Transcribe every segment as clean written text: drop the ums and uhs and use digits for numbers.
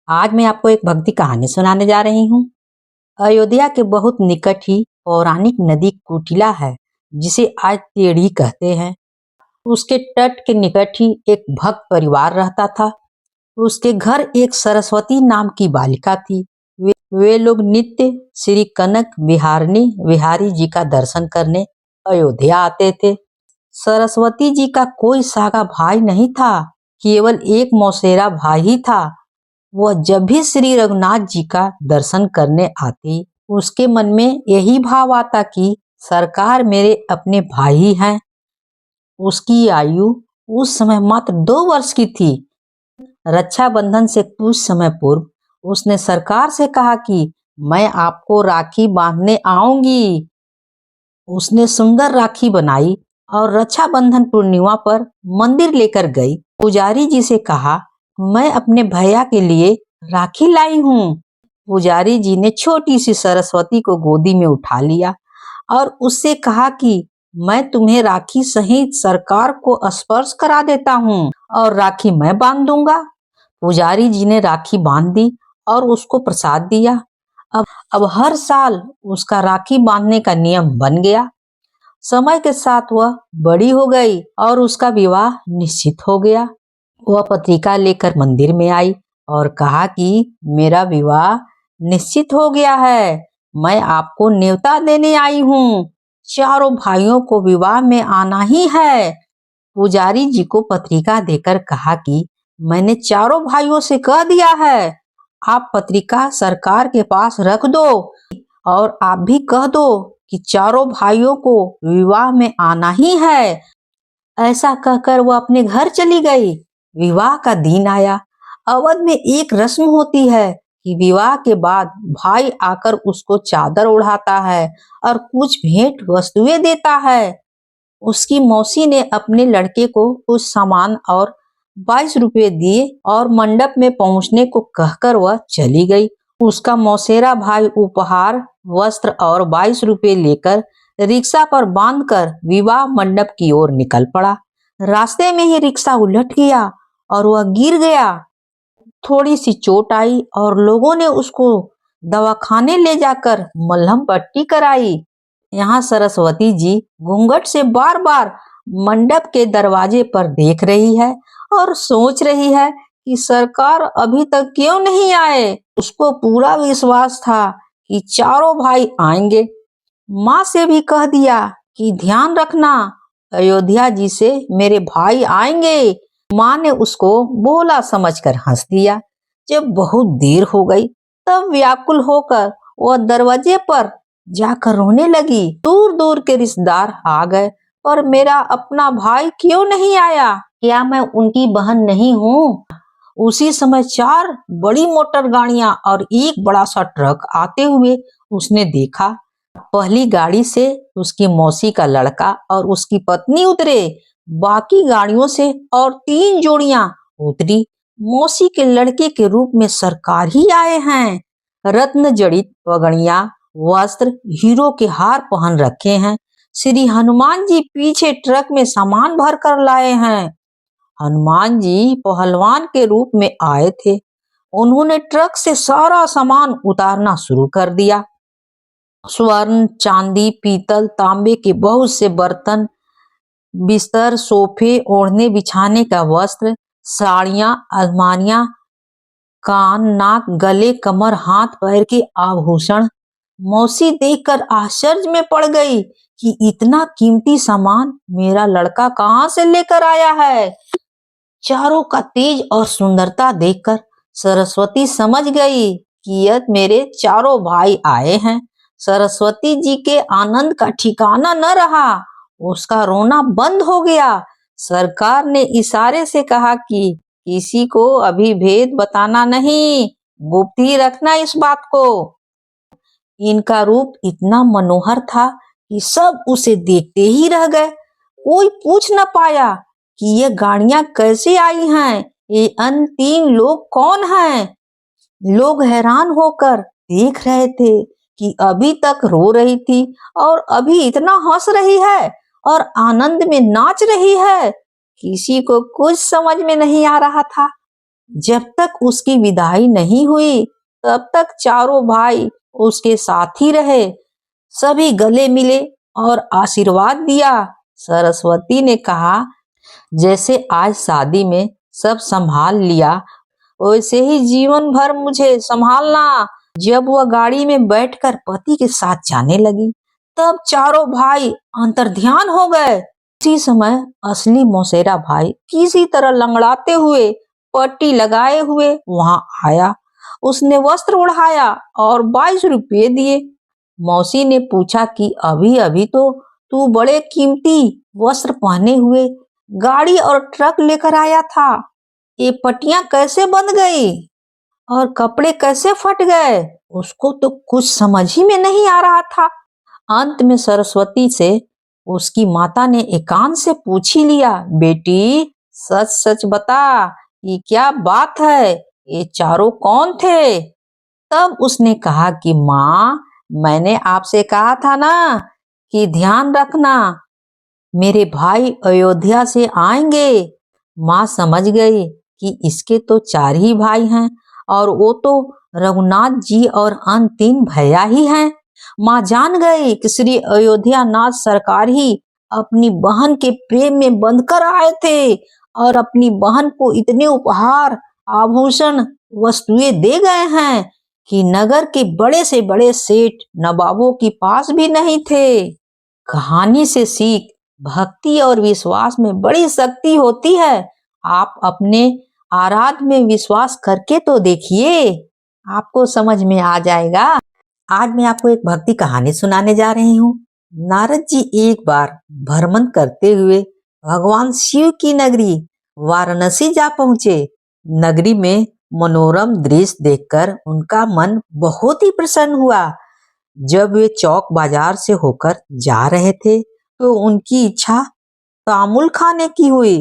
आज मैं आपको एक भक्ति कहानी सुनाने जा रही हूँ। अयोध्या के बहुत निकट ही पौराणिक नदी कुटिला है, जिसे आज टेढ़ी कहते हैं। उसके तट के निकट ही एक भक्त परिवार रहता था। उसके घर एक सरस्वती नाम की बालिका थी। वे लोग नित्य श्री कनक बिहारनी बिहारी जी का दर्शन करने अयोध्या आते थे। सरस्वती जी का कोई सागा भाई नहीं था, केवल एक मौसेरा भाई ही था। वह जब भी श्री रघुनाथ जी का दर्शन करने आती, उसके मन में यही भाव आता कि सरकार मेरे अपने भाई हैं। उसकी आयु उस समय मात्र 2 वर्ष की थी। रक्षाबंधन से कुछ समय पूर्व उसने सरकार से कहा कि मैं आपको राखी बांधने आऊंगी। उसने सुंदर राखी बनाई और रक्षाबंधन पूर्णिमा पर मंदिर लेकर गई। पुजारी जी से कहा, मैं अपने भैया के लिए राखी लाई हूँ। पुजारी जी ने छोटी सी सरस्वती को गोदी में उठा लिया और उससे कहा कि मैं तुम्हें राखी सहित सरकार को स्पर्श करा देता हूँ और राखी मैं बांध दूंगा। पुजारी जी ने राखी बांध दी और उसको प्रसाद दिया। अब हर साल उसका राखी बांधने का नियम बन गया। समय के साथ वह बड़ी हो गई और उसका विवाह निश्चित हो गया। वह पत्रिका लेकर मंदिर में आई और कहा कि मेरा विवाह निश्चित हो गया है, मैं आपको न्योता देने आई हूँ। चारों भाइयों को विवाह में आना ही है। पुजारी जी को पत्रिका देकर कहा कि मैंने चारों भाइयों से कह दिया है, आप पत्रिका सरकार के पास रख दो और आप भी कह दो कि चारों भाइयों को विवाह में आना ही है। ऐसा कहकर वह अपने घर चली गई। विवाह का दिन आया। अवध में एक रस्म होती है कि विवाह के बाद भाई आकर उसको चादर ओढ़ाता है और कुछ भेंट वस्तुएं देता है। उसकी मौसी ने अपने लड़के को कुछ सामान और 22 रुपए दिए और मंडप में पहुंचने को कहकर वह चली गई। उसका मौसेरा भाई उपहार, वस्त्र और 22 रुपए लेकर रिक्शा पर बांधकर विवाह मंडप की ओर निकल पड़ा। रास्ते में ही रिक्शा उलट गया और वह गिर गया। थोड़ी सी चोट आई और लोगों ने उसको दवाखाने ले जाकर मलहम पट्टी कराई। यहाँ सरस्वती जी घूंघट से बार बार मंडप के दरवाजे पर देख रही है और सोच रही है कि सरकार अभी तक क्यों नहीं आए। उसको पूरा विश्वास था कि चारों भाई आएंगे। माँ से भी कह दिया कि ध्यान रखना, अयोध्या जी से मेरे भाई आएंगे। माँ ने उसको भोला समझकर हंस दिया। जब बहुत देर हो गई, तब व्याकुल होकर वह दरवाजे पर जाकर रोने लगी। दूर दूर के रिश्तेदार आ गए, पर मेरा अपना भाई क्यों नहीं आया? क्या मैं उनकी बहन नहीं हूँ? उसी समय 4 बड़ी मोटर गाड़ियां और एक बड़ा सा ट्रक आते हुए उसने देखा। पहली गाड़ी से उसकी मौसी का लड़का और उसकी पत्नी उतरे। बाकी गाड़ियों से और 3 जोड़ियां उतरी। मौसी के लड़के के रूप में सरकार ही आए हैं। रत्न जड़ित पगड़ियां, वस्त्र, हीरो के हार पहन रखे हैं। श्री हनुमान जी पीछे ट्रक में सामान भर कर लाए हैं। हनुमान जी पहलवान के रूप में आए थे। उन्होंने ट्रक से सारा सामान उतारना शुरू कर दिया। स्वर्ण, चांदी, पीतल, तांबे के बहुत से बर्तन, बिस्तर, सोफे, ओढ़ने बिछाने का वस्त्र, साड़ियां, अलमारियां, कान, नाक, गले, कमर, हाथ पैर के आभूषण। मौसी देखकर आश्चर्य में पड़ गई कि इतना कीमती सामान मेरा लड़का कहाँ से लेकर आया है। चारों का तेज और सुंदरता देखकर सरस्वती समझ गई कि यह मेरे चारों भाई आए हैं। सरस्वती जी के आनंद का ठिकाना न रहा। उसका रोना बंद हो गया। सरकार ने इशारे से कहा कि किसी को अभी भेद बताना नहीं, गुप्त ही रखना इस बात को। इनका रूप इतना मनोहर था कि सब उसे देखते ही रह गए। कोई पूछ न पाया कि ये गाड़ियां कैसे आई हैं, ये अन्य 3 लोग कौन हैं। लोग हैरान होकर देख रहे थे कि अभी तक रो रही थी और अभी इतना हंस रही है और आनंद में नाच रही है। किसी को कुछ समझ में नहीं आ रहा था। जब तक उसकी विदाई नहीं हुई तब तक चारों भाई उसके साथ ही रहे। सभी गले मिले और आशीर्वाद दिया। सरस्वती ने कहा, जैसे आज शादी में सब संभाल लिया वैसे ही जीवन भर मुझे संभालना। जब वह गाड़ी में बैठकर पति के साथ जाने लगी तब चारों भाई अंतर्ध्यान हो गए। उसी समय असली मौसेरा भाई किसी तरह लंगड़ाते हुए पट्टी लगाए हुए वहां आया। उसने वस्त्र उड़ाया और 22 रुपये दिए। मौसी ने पूछा कि अभी अभी तो तू बड़े कीमती वस्त्र पहने हुए गाड़ी और ट्रक लेकर आया था, ये पट्टियां कैसे बंध गई और कपड़े कैसे फट गए? उसको तो कुछ समझ ही में नहीं आ रहा था। अंत में सरस्वती से उसकी माता ने एकांत से पूछ ही लिया, बेटी सच सच बता, ये क्या बात है, ये चारों कौन थे? तब उसने कहा कि माँ, मैंने आपसे कहा था ना कि ध्यान रखना, मेरे भाई अयोध्या से आएंगे। माँ समझ गई कि इसके तो 4 ही भाई हैं और वो तो रघुनाथ जी और अन्य 3 भैया ही हैं। माँ जान गई कि श्री अयोध्या नाथ सरकार ही अपनी बहन के प्रेम में बंधकर आए थे और अपनी बहन को इतने उपहार, आभूषण, वस्तुएं दे गए हैं कि नगर के बड़े से बड़े सेठ नवाबों के पास भी नहीं थे। कहानी से सीख, भक्ति और विश्वास में बड़ी शक्ति होती है। आप अपने आराध्य में विश्वास करके तो देखिए, आपको समझ में आ जाएगा। आज मैं आपको एक भक्ति कहानी सुनाने जा रही हूँ। नारद जी एक बार भ्रमण करते हुए भगवान शिव की नगरी वाराणसी जा पहुँचे। नगरी में मनोरम दृश्य देखकर उनका मन बहुत ही प्रसन्न हुआ। जब वे चौक बाजार से होकर जा रहे थे तो उनकी इच्छा तामुल खाने की हुई।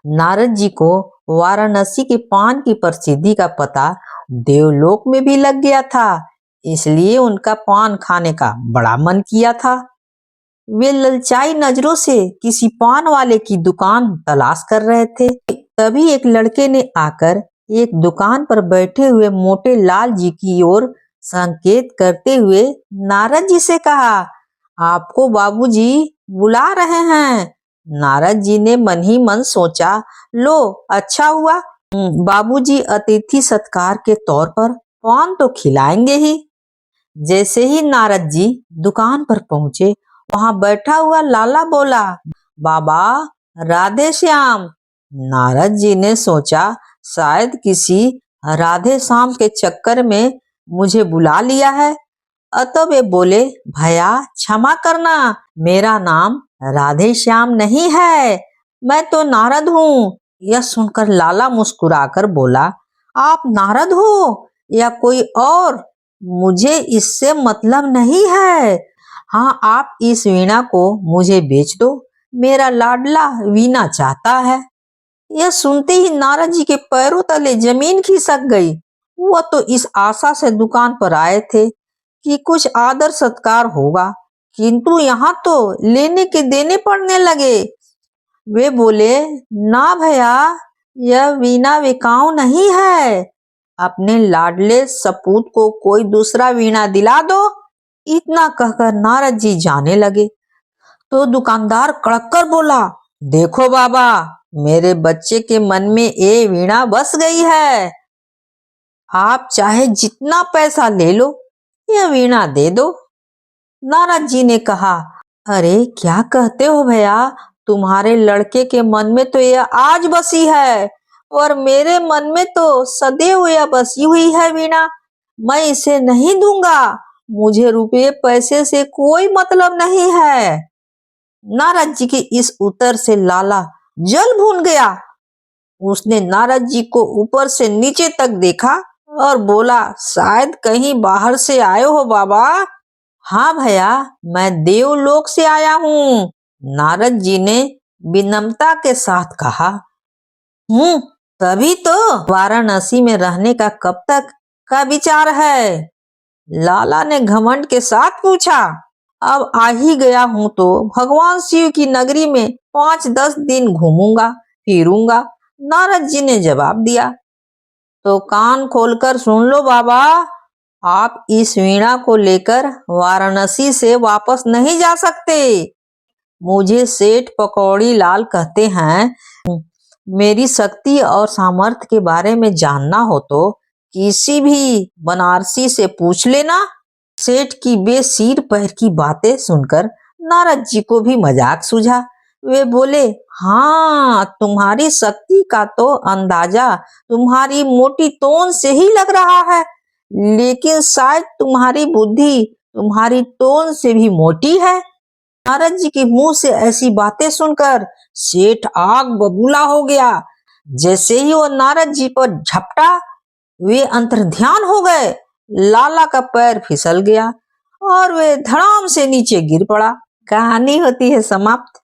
नारद जी को वाराणसी के पान की प्रसिद्धि का पता देवलोक में भी लग गया था, इसलिए उनका पान खाने का बड़ा मन किया था। वे ललचाई नजरों से किसी पान वाले की दुकान तलाश कर रहे थे। तभी एक लड़के ने आकर एक दुकान पर बैठे हुए मोटे लाल जी की ओर संकेत करते हुए नारद जी से कहा, आपको बाबूजी बुला रहे हैं। नारद जी ने मन ही मन सोचा, लो अच्छा हुआ, बाबूजी अतिथि सत्कार के तौर पर पान तो खिलाएंगे ही। जैसे ही नारद जी दुकान पर पहुंचे वहां बैठा हुआ लाला बोला, बाबा राधे श्याम। नारद जी ने सोचा शायद किसी राधे श्याम के चक्कर में मुझे बुला लिया है, अतः वे बोले, भैया क्षमा करना, मेरा नाम राधे श्याम नहीं है, मैं तो नारद हूँ। यह सुनकर लाला मुस्कुराकर बोला, आप नारद हो या कोई और, मुझे इससे मतलब नहीं है। हाँ, आप इस वीणा को मुझे बेच दो, मेरा लाडला वीणा चाहता है। यह सुनते ही नारद जी के पैरों तले जमीन खिसक गई। वह तो इस आशा से दुकान पर आए थे कि कुछ आदर सत्कार होगा, किंतु यहाँ तो लेने के देने पड़ने लगे। वे बोले, ना भैया, यह वीणा बिकाऊ नहीं है, अपने लाडले सपूत को कोई दूसरा वीणा दिला दो। इतना कहकर नारद जी जाने लगे तो दुकानदार कड़क कर बोला, देखो बाबा, मेरे बच्चे के मन में ये वीणा बस गई है, आप चाहे जितना पैसा ले लो, यह वीणा दे दो। नारद जी ने कहा, अरे क्या कहते हो भैया, तुम्हारे लड़के के मन में तो यह आज बसी है और मेरे मन में तो सदैव यह बसी हुई है वीणा, मैं इसे नहीं दूंगा, मुझे रुपये पैसे से कोई मतलब नहीं है। नारद जी के इस उत्तर से लाला जल भून गया। उसने नारद जी को ऊपर से नीचे तक देखा और बोला, शायद कहीं बाहर से आए हो बाबा। हाँ भैया, मैं देवलोक से आया हूँ, नारद जी ने विनम्रता के साथ कहा। तभी तो वाराणसी में रहने का कब तक का विचार है? लाला ने घमंड के साथ पूछा। अब आ ही गया हूँ तो भगवान शिव की नगरी में 5-10 दिन घूमूंगा फिरूंगा, नारद जी ने जवाब दिया। तो कान खोलकर सुन लो बाबा, आप इस वीणा को लेकर वाराणसी से वापस नहीं जा सकते। मुझे सेठ पकौड़ी लाल कहते हैं। मेरी शक्ति और सामर्थ्य के बारे में जानना हो तो किसी भी बनारसी से पूछ लेना। सेठ की बेसिर पैर की बातें सुनकर नारद जी को भी मजाक सूझा। वे बोले, हाँ, तुम्हारी शक्ति का तो अंदाजा तुम्हारी मोटी तोन से ही लग रहा है, लेकिन शायद तुम्हारी बुद्धि तुम्हारी तोन से भी मोटी है। नारद जी के मुंह से ऐसी बातें सुनकर सेठ आग बबूला हो गया। जैसे ही वो नारद जी पर झपटा, वे अंतर्ध्यान हो गए। लाला का पैर फिसल गया और वे धड़ाम से नीचे गिर पड़ा। कहानी होती है समाप्त।